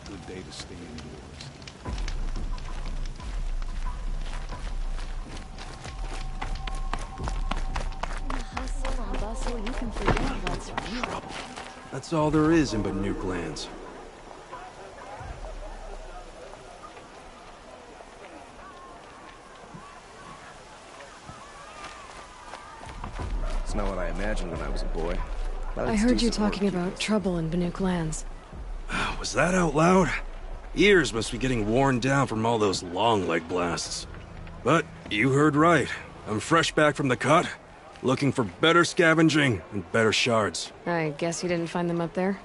good day to stay indoors. Hustle and bustle, you can forget what's real. Trouble. That's all there is in Banuk lands. It's not what I imagined when I was a boy. I heard you talking about trouble in Banuk lands. Was that out loud? Ears must be getting worn down from all those long leg blasts. But you heard right. I'm fresh back from the cut, looking for better scavenging and better shards. I guess you didn't find them up there?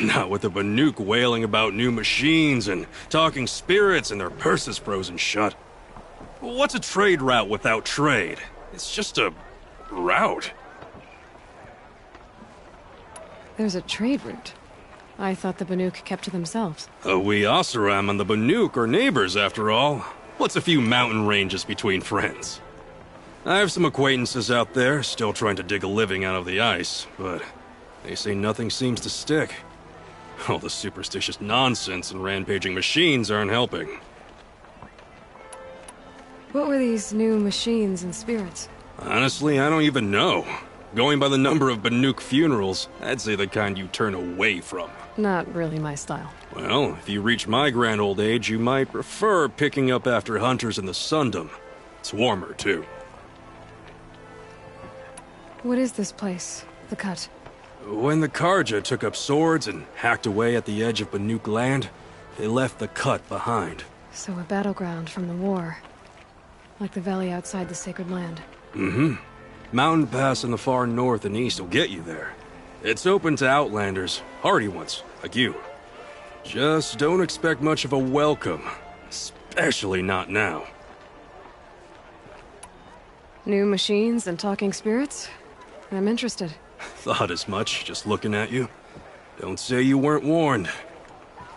Not with the Banuk wailing about new machines and talking spirits and their purses frozen shut. What's a trade route without trade? It's just a route. There's a trade route. I thought the Banuk kept to themselves. We Oseram and the Banuk are neighbors, after all. What's a few mountain ranges between friends? I have some acquaintances out there, still trying to dig a living out of the ice, but they say nothing seems to stick. All the superstitious nonsense and rampaging machines aren't helping. What were these new machines and spirits? Honestly, I don't even know. Going by the number of Banuk funerals, I'd say the kind you turn away from. Not really my style. Well, if you reach my grand old age, you might prefer picking up after hunters in the Sundom. It's warmer, too. What is this place? The Cut? When the Karja took up swords and hacked away at the edge of Banuk land, they left the Cut behind. So a battleground from the war. Like the valley outside the Sacred Land. Mm-hmm. Mountain Pass in the far north and east will get you there. It's open to outlanders, hardy ones, like you. Just don't expect much of a welcome, especially not now. New machines and talking spirits? I'm interested. Thought as much, just looking at you. Don't say you weren't warned.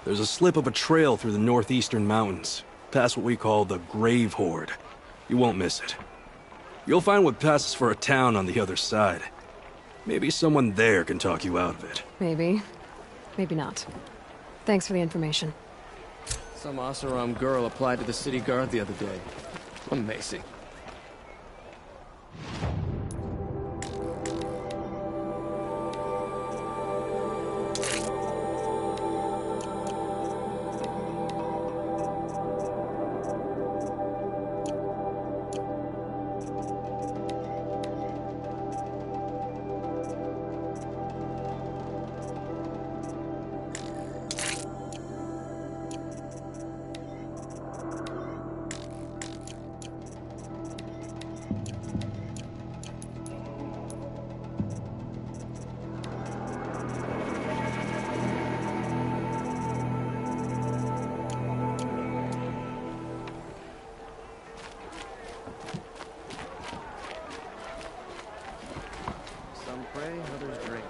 There's a slip of a trail through the northeastern mountains, past what we call the Grave Horde. You won't miss it. You'll find what passes for a town on the other side. Maybe someone there can talk you out of it. Maybe. Maybe not. Thanks for the information. Some Oseram girl applied to the city guard the other day. Amazing. Some pray, others drink.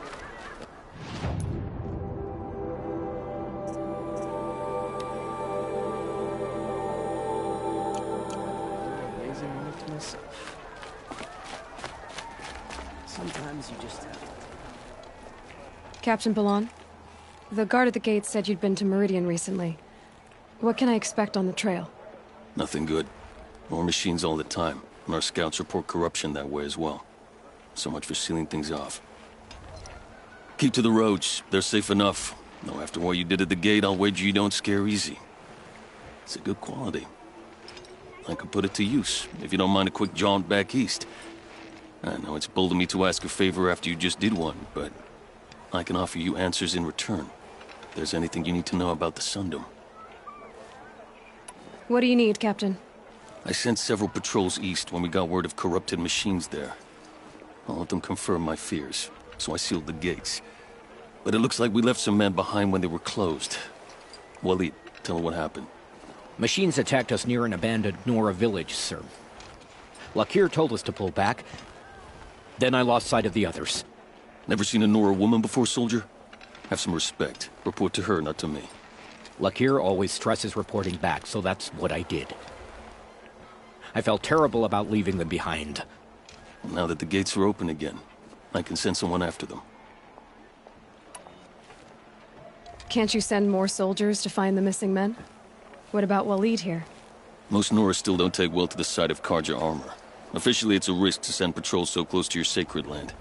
Amazing moment to myself. Sometimes you just have to. Captain Balan? The guard at the gate said you'd been to Meridian recently. What can I expect on the trail? Nothing good. More machines all the time, and our scouts report corruption that way as well. So much for sealing things off. Keep to the roads. They're safe enough. Though after what you did at the gate, I'll wager you don't scare easy. It's a good quality. I could put it to use, if you don't mind a quick jaunt back east. I know it's bold of me to ask a favor after you just did one, but I can offer you answers in return. If there's anything you need to know about the Sundom. What do you need, Captain? I sent several patrols east when we got word of corrupted machines there. All of them confirmed my fears, so I sealed the gates. But it looks like we left some men behind when they were closed. Walid, tell her what happened. Machines attacked us near an abandoned Nora village, sir. Lakir told us to pull back. Then I lost sight of the others. Never seen a Nora woman before, soldier? Have some respect. Report to her, not to me. Lakir always stresses reporting back, so that's what I did. I felt terrible about leaving them behind. Now that the gates are open again, I can send someone after them. Can't you send more soldiers to find the missing men? What about Waleed here? Most Nora still don't take well to the sight of Karja armor. Officially, it's a risk to send patrols so close to your sacred land.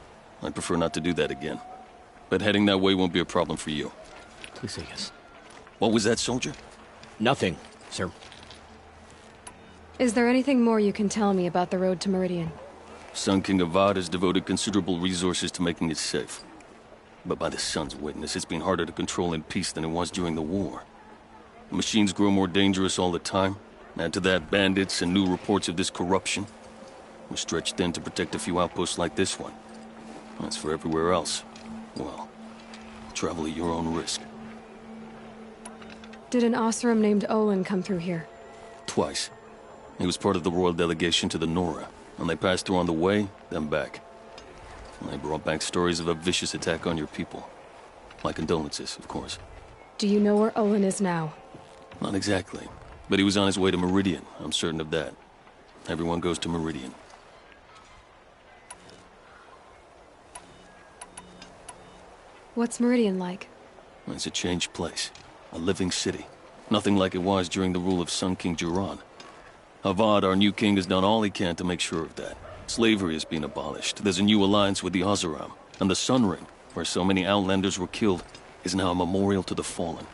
I'd prefer not to do that again. But heading that way won't be a problem for you. Please say yes. What was that, soldier? Nothing, sir. Is there anything more you can tell me about the road to Meridian? Sun King Avad has devoted considerable resources to making it safe. But by the Sun's witness, it's been harder to control in peace than it was during the war. The machines grow more dangerous all the time. Add to that bandits and new reports of this corruption. We're stretched thin to protect a few outposts like this one. As for everywhere else, well, travel at your own risk. Did an Oseram named Olin come through here? Twice. He was part of the royal delegation to the Nora, and they passed through on the way, then back. And they brought back stories of a vicious attack on your people. My condolences, of course. Do you know where Olin is now? Not exactly, but he was on his way to Meridian, I'm certain of that. Everyone goes to Meridian. What's Meridian like? It's a changed place. A living city. Nothing like it was during the rule of Sun King Jiran. Avad, our new king, has done all he can to make sure of that. Slavery has been abolished. There's a new alliance with the Oseram. And the Sun Ring, where so many Outlanders were killed, is now a memorial to the fallen.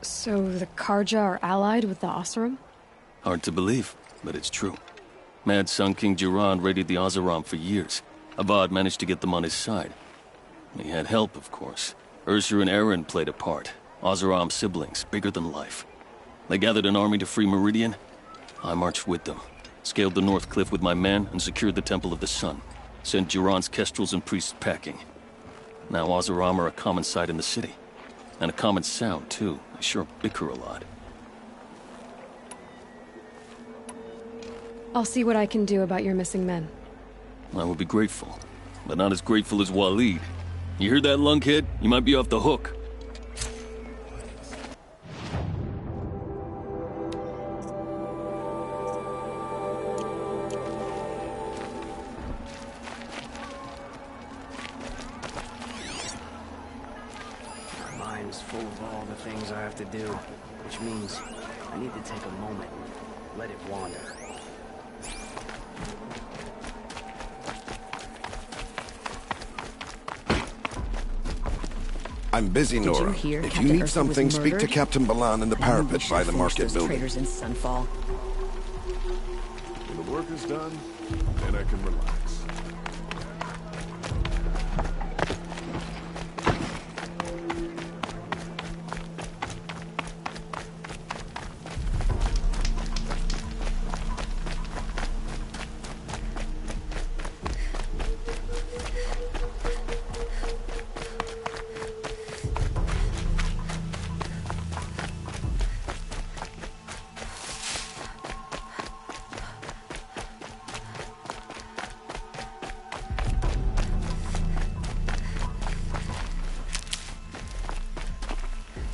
So the Karja are allied with the Oseram? Hard to believe, but it's true. Mad Sun King Jiran raided the Oseram for years. Avad managed to get them on his side. He had help, of course. Ursur and Eren played a part. Oseram siblings, bigger than life. They gathered an army to free Meridian. I marched with them, scaled the North Cliff with my men, and secured the Temple of the Sun. Sent Jiran's kestrels and priests packing. Now Oseram are a common sight in the city. And a common sound, too. They sure bicker a lot. I'll see what I can do about your missing men. I would be grateful, but not as grateful as Waleed. You hear that, lunkhead? You might be off the hook. My mind's full of all the things I have to do, which means I need to take a moment and let it wander. I'm busy, Did Nora. you hear If Captain you need Ursa something, was speak to murdered? Captain Balan in the I knew we parapet should by the finish market those building. traitors in Sunfall. When the work is done, then I can relax.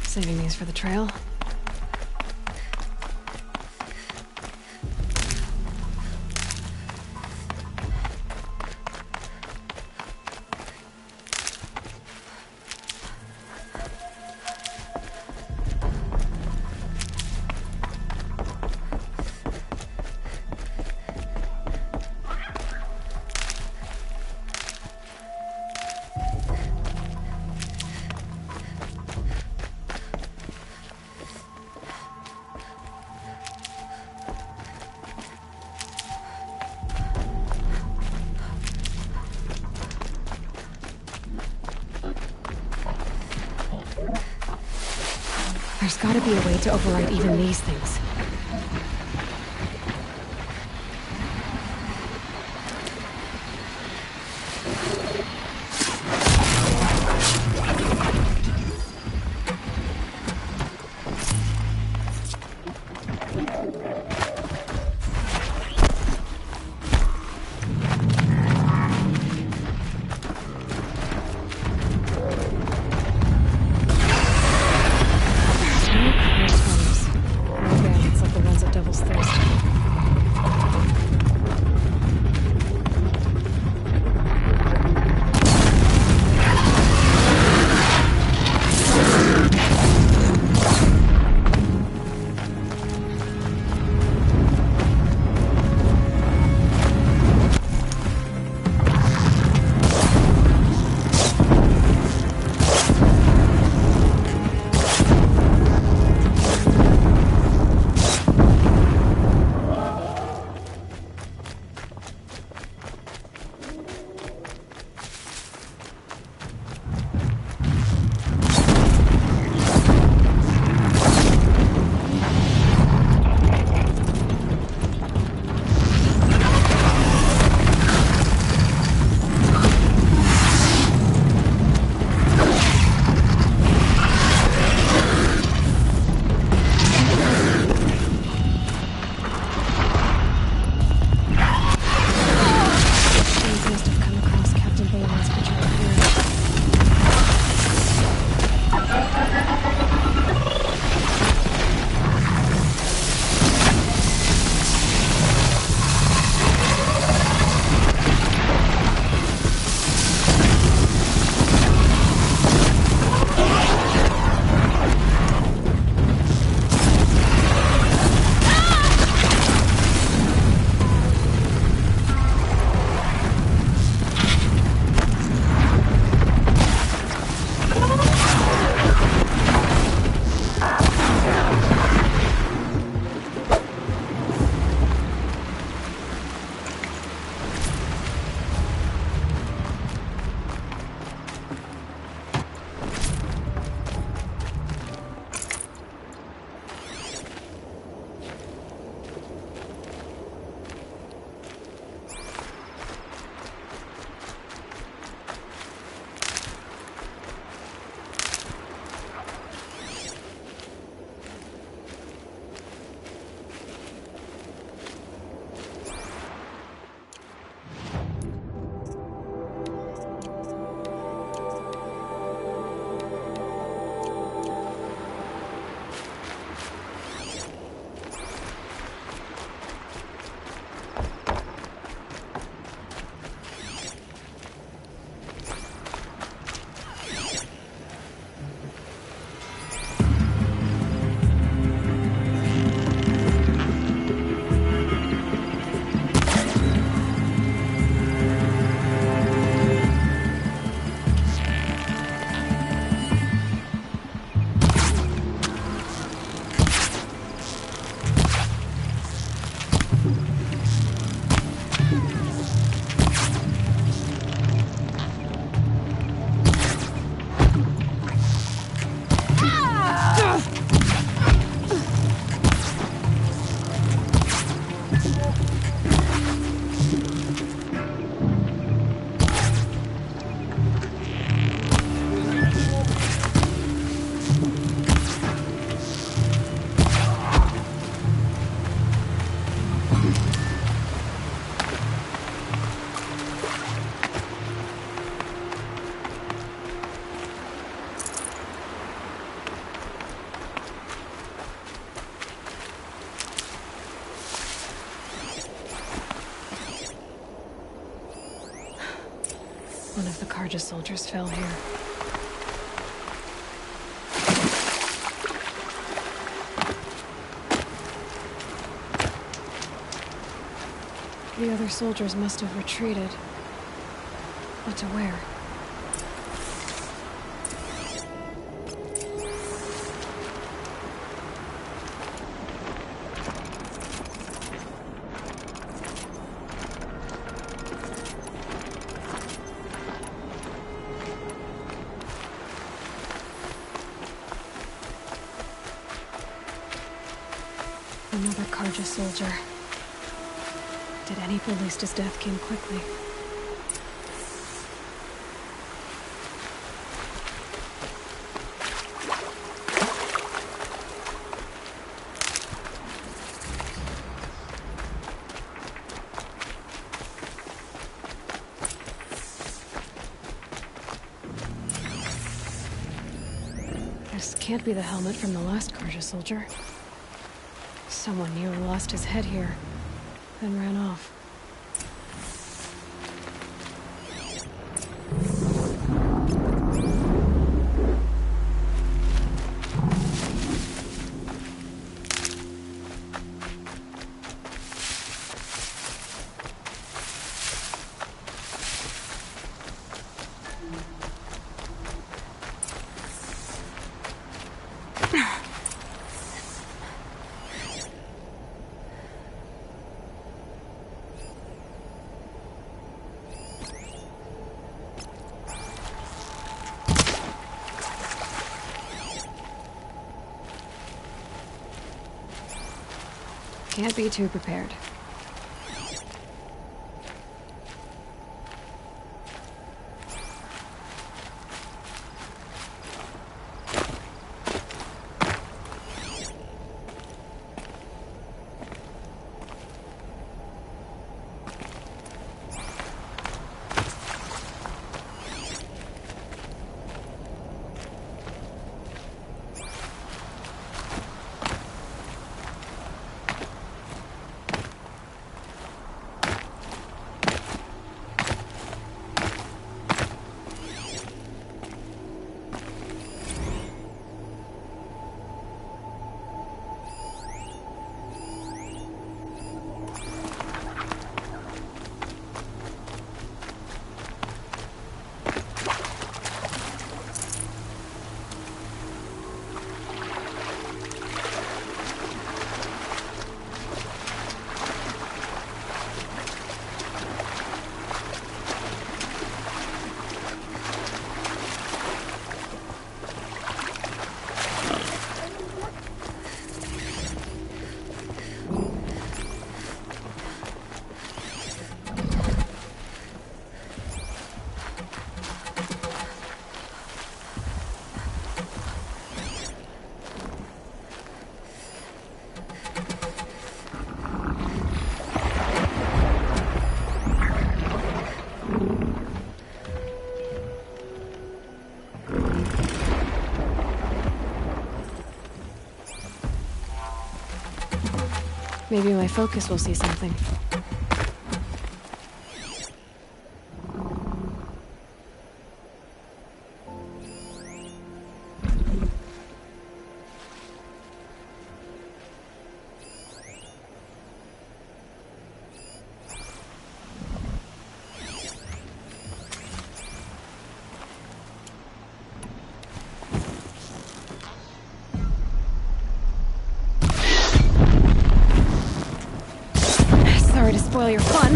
Saving these for the trail. There's gotta be a way to override even these things. No bandits. the Karja soldiers fell here. The other soldiers must have retreated. But to where? Another Karja soldier. Did any believe his death came quickly? This can't be the helmet from the last Karja soldier. Someone nearly lost his head here, then ran off. Can't be too prepared. Maybe my focus will see something. Sorry to spoil your fun.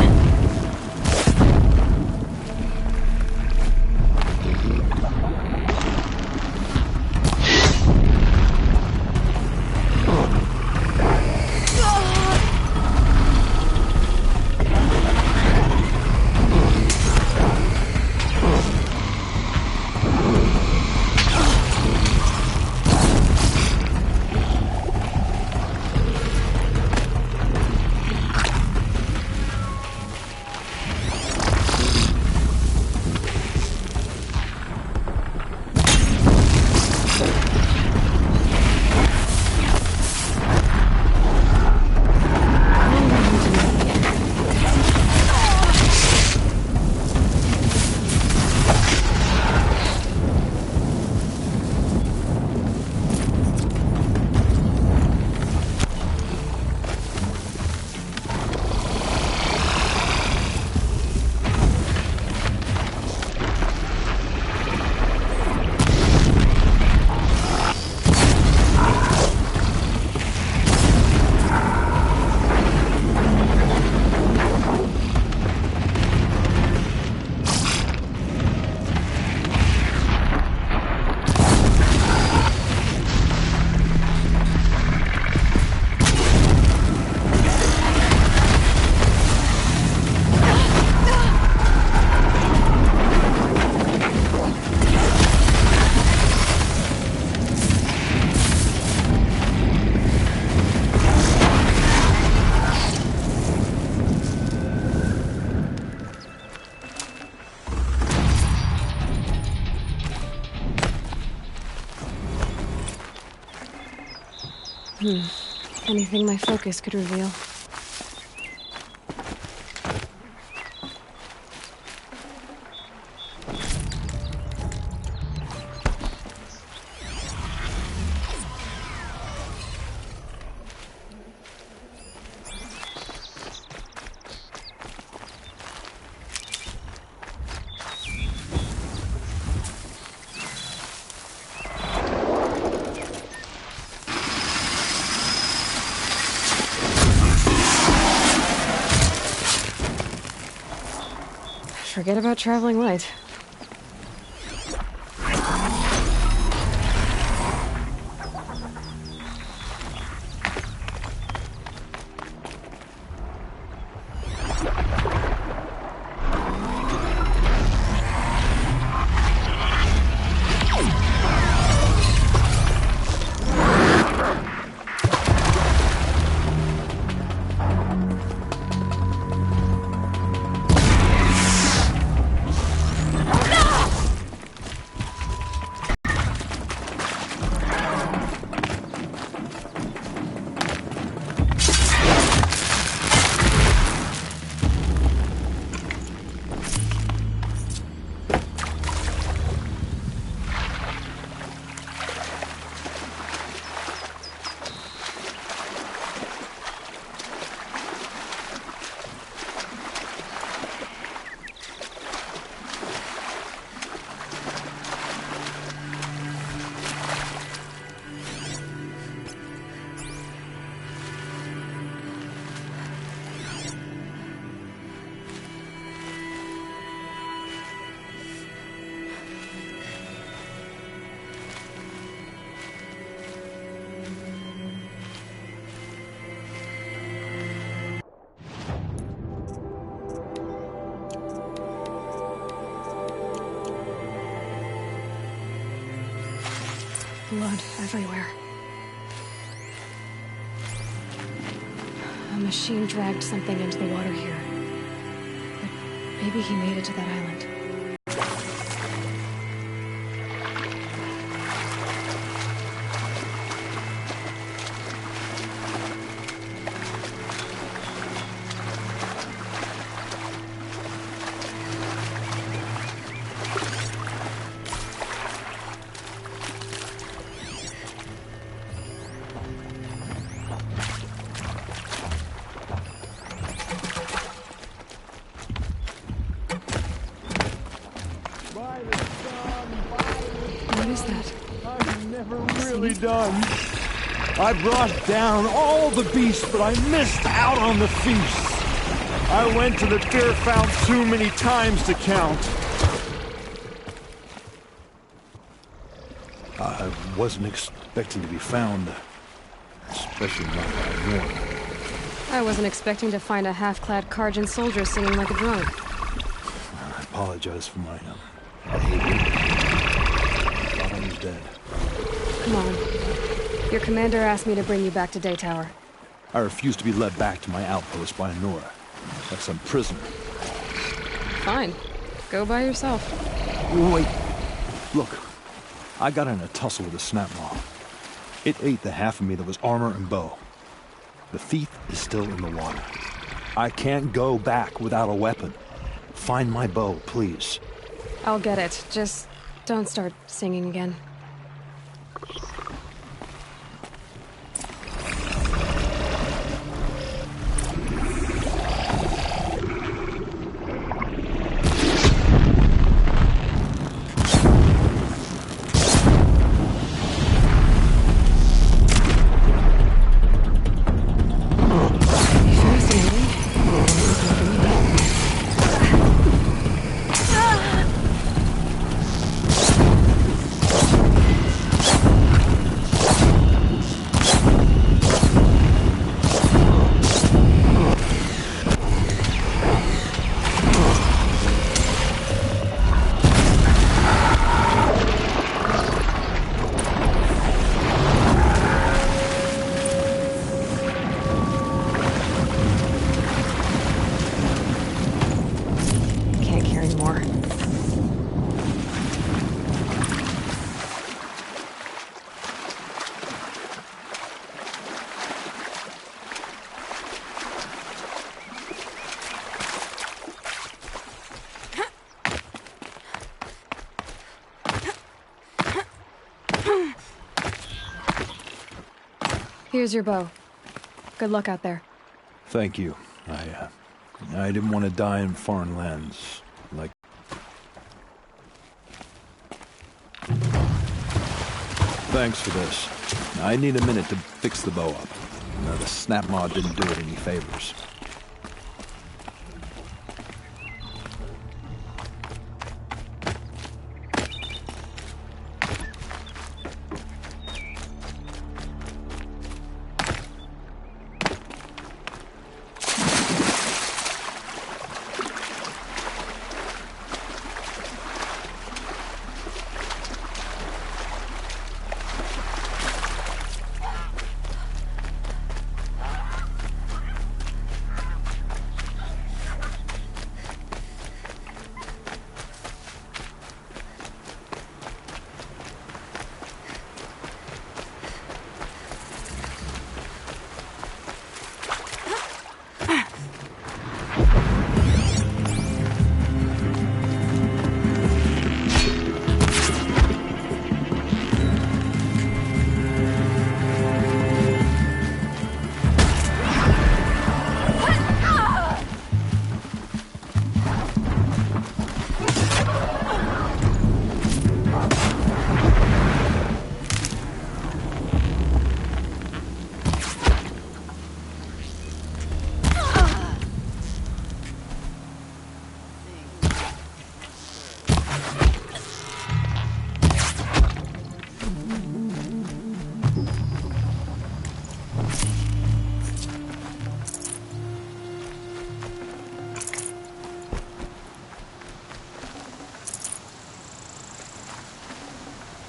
Anything my focus could reveal. Forget about traveling light. Blood everywhere. A machine dragged something into the water here. But maybe he made it to that island. What is that? I'm never really done. I brought down all the beasts, but I missed out on the feasts. I went to the Deer Fount too many times to count. I wasn't expecting to be found, especially not by Norm. I wasn't expecting to find a half-clad Karjan soldier singing like a drunk. I apologize for my behavior. Thought I was dead. Come on. Your commander asked me to bring you back to Daytower. I refuse to be led back to my outpost by Nora, like some prisoner. Fine. Go by yourself. Wait. Look. I got in a tussle with a snapmaw. It ate the half of me that was armor and bow. The thief is still in the water. I can't go back without a weapon. Find my bow, please. I'll get it. Just don't start singing again. Here's your bow. Good luck out there. Thank you. I didn't want to die in foreign lands. Like... Thanks for this. I need a minute to fix the bow up. The snap mod didn't do it any favors.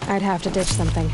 I'd have to ditch something.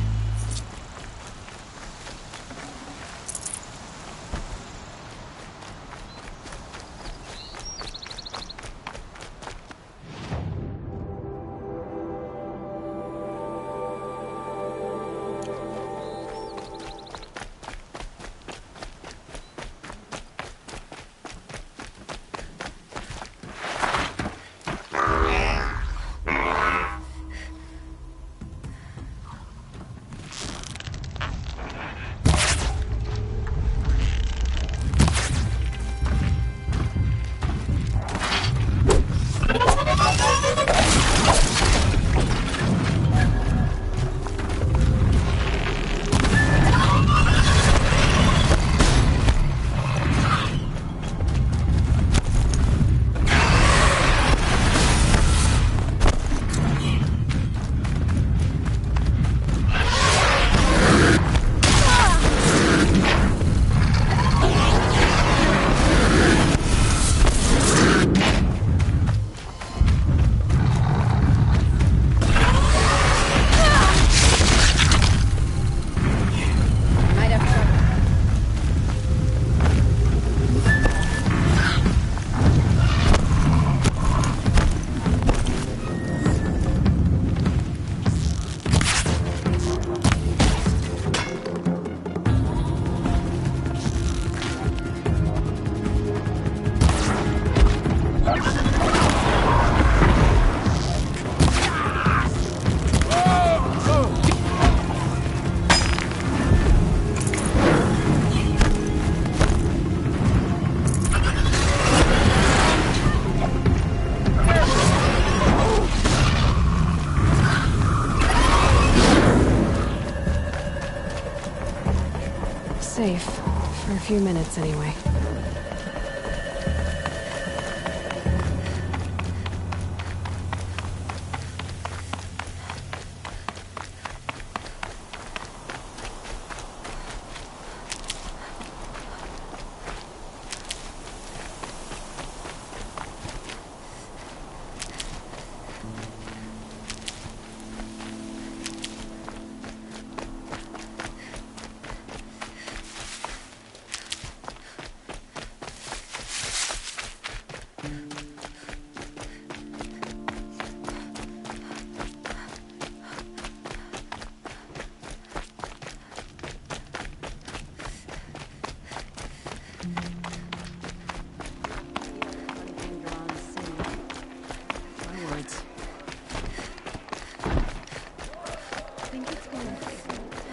Safe. For a few minutes, anyway.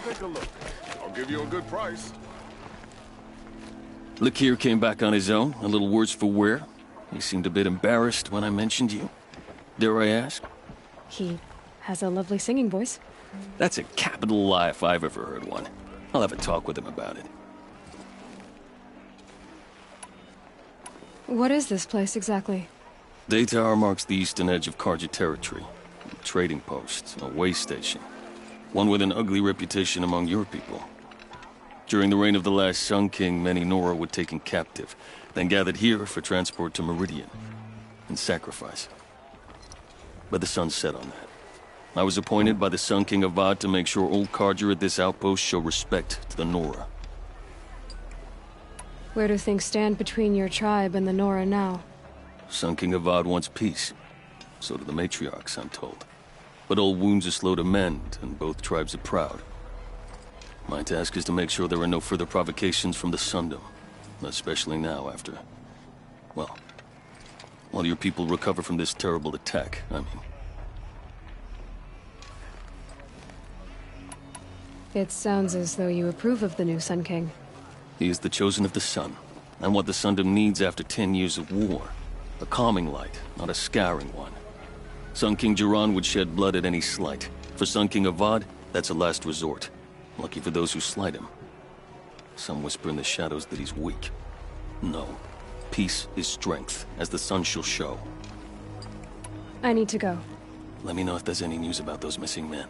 Take a look. I'll give you a good price. Lakir came back on his own, a little worse for wear. He seemed a bit embarrassed when I mentioned you. Dare I ask? He has a lovely singing voice. That's a capital lie if I've ever heard one. I'll have a talk with him about it. What is this place exactly? Day Tower marks the eastern edge of Karja territory. A trading post, a way station. One with an ugly reputation among your people. During the reign of the last Sun King, many Nora were taken captive, then gathered here for transport to Meridian, and sacrifice. But the sun set on that. I was appointed by the Sun King Avad to make sure old Karja at this outpost show respect to the Nora. Where do things stand between your tribe and the Nora now? Sun King Avad wants peace. So do the matriarchs, I'm told. But old wounds are slow to mend, and both tribes are proud. My task is to make sure there are no further provocations from the Sundom. Especially now after... well, while your people recover from this terrible attack, I mean. It sounds as though you approve of the new Sun King. He is the chosen of the sun, and what the Sundom needs after 10 years of war. A calming light, not a scouring one. Sun King Jiran would shed blood at any slight. For Sun King Avad, that's a last resort. Lucky for those who slight him. Some whisper in the shadows that he's weak. No. Peace is strength, as the sun shall show. I need to go. Let me know if there's any news about those missing men.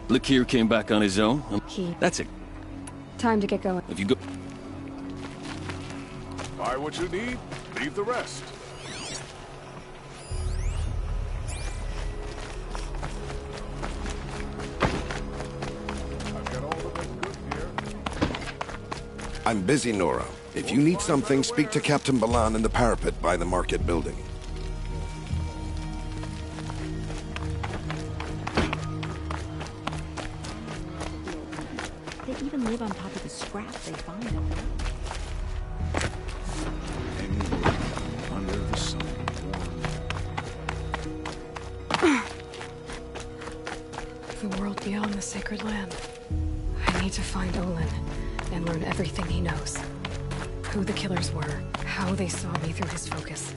Lakir came back on his own. That's it. Time to get going. If you go... Buy what you need, leave the rest. I've got all of it good here. I'm busy, Nora. If you need something, speak to Captain Balan in the parapet by the market building. They even live on top of the scrap they find on them. Under the sun, The world beyond the sacred land. I need to find Olin and learn everything he knows. Who the killers were, how they saw me through his focus.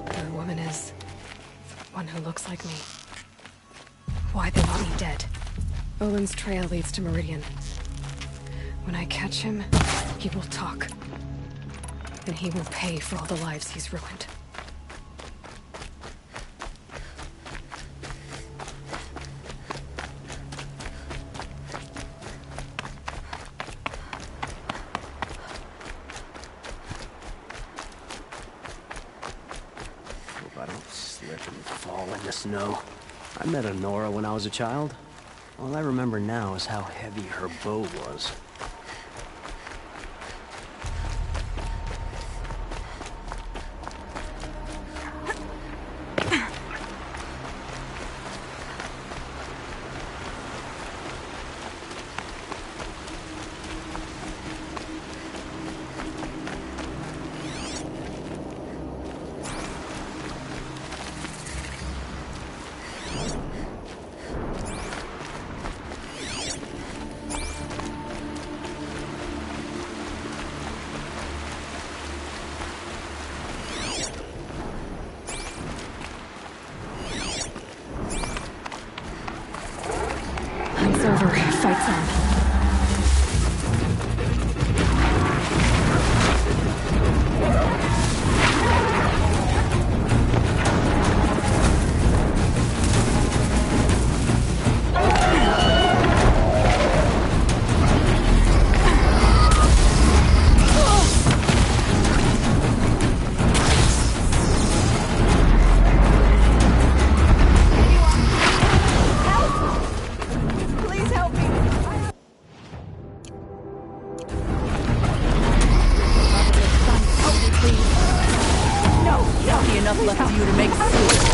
The woman is one who looks like me. Why they want me dead? Olin's trail leads to Meridian. When I catch him, he will talk. And he will pay for all the lives he's ruined. Hope I don't slip and fall in the snow. I met a Nora when I was a child. All I remember now is how heavy her bow was. It's over. Fight's on. Enough left for you to make soup.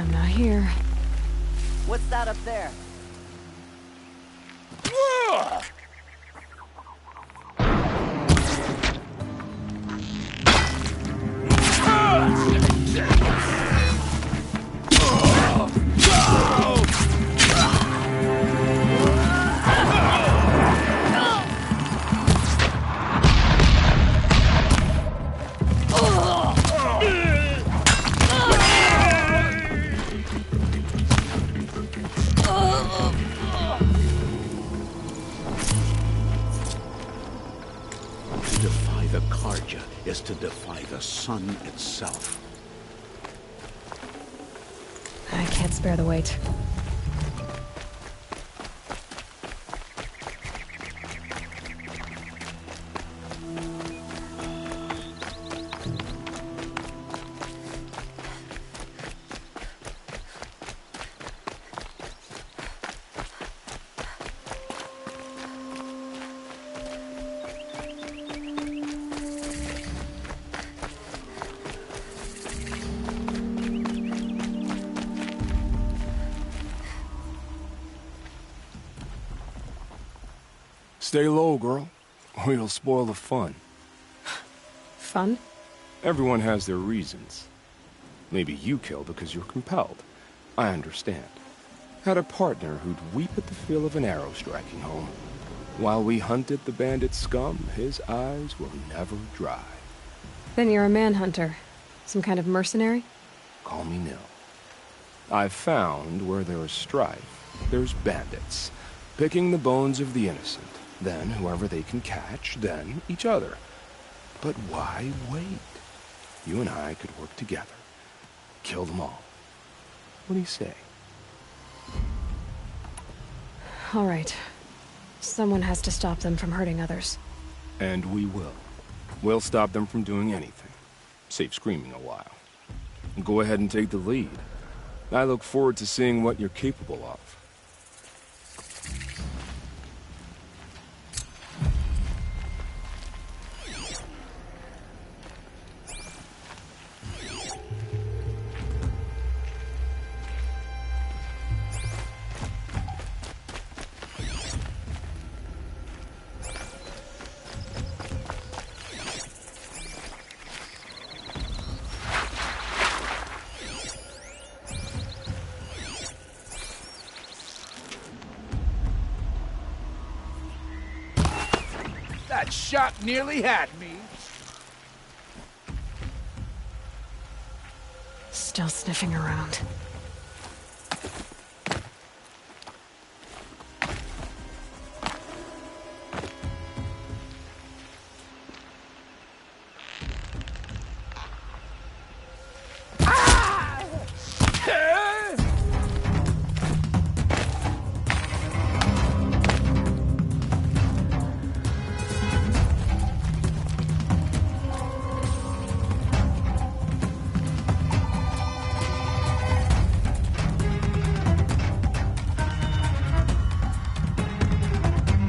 I'm not here. What's that up there? To defy the Karja is to defy the sun itself. I can't spare the weight. Stay low, girl, or you'll spoil the fun. Fun? Everyone has their reasons. Maybe you kill because you're compelled. I understand. Had a partner who'd weep at the feel of an arrow striking home. While we hunted the bandit scum, his eyes will never dry. Then you're a manhunter. Some kind of mercenary? Call me Nil. I've found where there is strife, there's bandits, picking the bones of the innocent. Then whoever they can catch, then each other. But why wait? You and I could work together. Kill them all. What do you say? All right. Someone has to stop them from hurting others. And we will. We'll stop them from doing anything. Save screaming a while. Go ahead and take the lead. I look forward to seeing what you're capable of. That shot nearly had me. Still sniffing around.